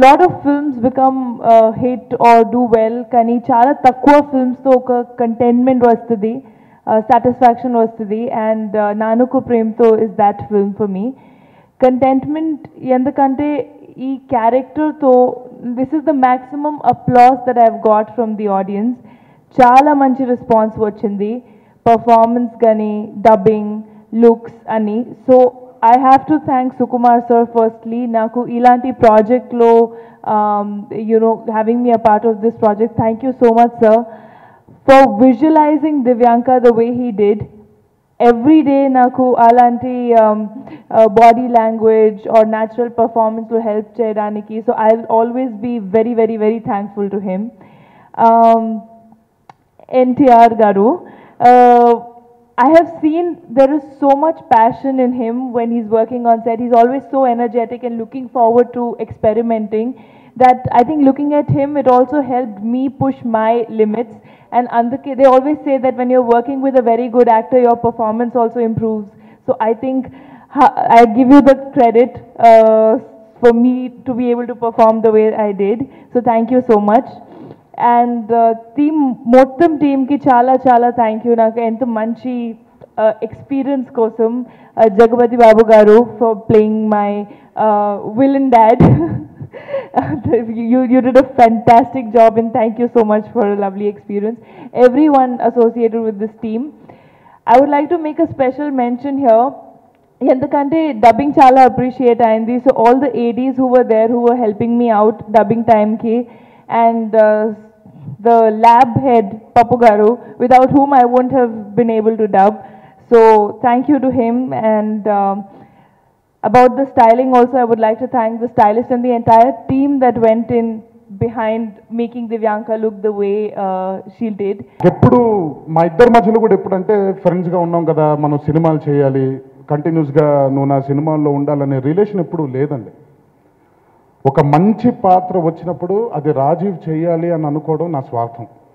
lot of films become hit or do well, కానీ చాలా తక్కువ ఫిల్మ్స్తో ఒక కంటెంట్మెంట్ వస్తుంది, సాటిస్ఫాక్షన్ వస్తుంది. And Nannaku Prematho is that film for me. Contentment ఎందుకంటే ఈ క్యారెక్టర్తో this is the maximum applause that I have got from the audience. చాలా మంచి రెస్పాన్స్ వచ్చింది, పర్ఫార్మెన్స్ కానీ, డబ్బింగ్, లుక్స్ అని. So I have to thank Sukumar sir firstly. Naku ilanti project lo, having me a part of this project. Thank you so much, sir, for visualizing Divyanka the way he did. Every day naku alanti body language or natural performance will help cheyadaniki. So I'll always be very, very, very thankful to him. NTR garu. I have seen there is so much passion in him when he's working on set. He's always so energetic and looking forward to experimenting that I think looking at him, it also helped me push my limits. And they always say that when you're working with a very good actor, your performance also improves. So I think I give you the credit for me to be able to perform the way I did. So thank you so much. And మొత్తం టీమ్కి చాలా చాలా thank you. నాకు ఎంత మంచి experience కోసం జగపతి బాబు గారు for playing my villain dad. You did a fantastic job and thank you so much for a lovely experience. Everyone associated with this team. I would like to make a special mention here. ఎందుకంటే dubbing చాలా appreciate అయింది. So all the ADs who were there, who were helping me out dubbing టైంకి, and the lab head Papu Garu, without whom I wouldn't have been able to dub. So thank you to him. And about the styling also, I would like to thank the stylist and the entire team that went in behind making Divyanka look the way she did. ఎప్పుడు మా ఇద్దరి మధ్యలో కూడా ఎప్పుడంటే ఫ్రెండ్స్గా ఉన్నాం కదా, మనం సినిమాలు చేయాలి, కంటిన్యూస్గా నువ్వు నా సినిమాల్లో ఉండాలనే రిలేషన్ ఎప్పుడూ లేదండి. ఒక మంచి పాత్ర వచ్చినప్పుడు అది రాజీవ్ చేయాలి అని అనుకోవడం నా స్వార్థం.